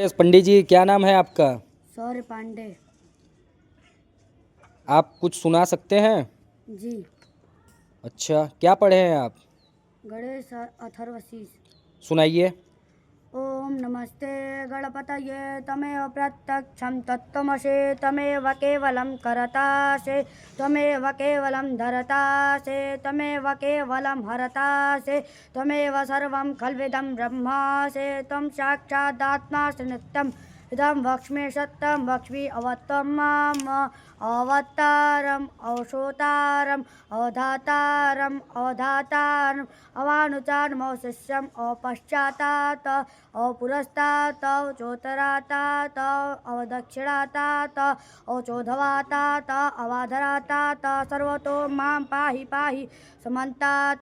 Yes पंडित जी, क्या नाम है आपका? सौर्य पांडे। आप कुछ सुना सकते हैं? जी। अच्छा, क्या पढ़े हैं आप? गणेश अथर्वशीष। सुनाइए। ओम नमस्ते गणपतये तमेव प्रत्यक्षं तत्त्वमसि तमेव केवलं करतासि त्वमेव केवलं धरतासि त्वमेव केवलं हरतासि त्वमेव सर्वं खल्विदं ब्रह्मासि त्वं साक्षादात्मासि नित्यम् इदं वक्ष्मि सत्यं वक्ष्मि अवत्वं माम् अवतारम् अवशोतारम् अवधातारम् अवधातारम् अवानुचानमवशिष्यम् अपश्चातात् अपुरस्तात् अवचोतरातात् अवदक्षिणातात् अवचोधवातात् अवाधरातात् सर्वतो मां पाहि पाहि समन्तात्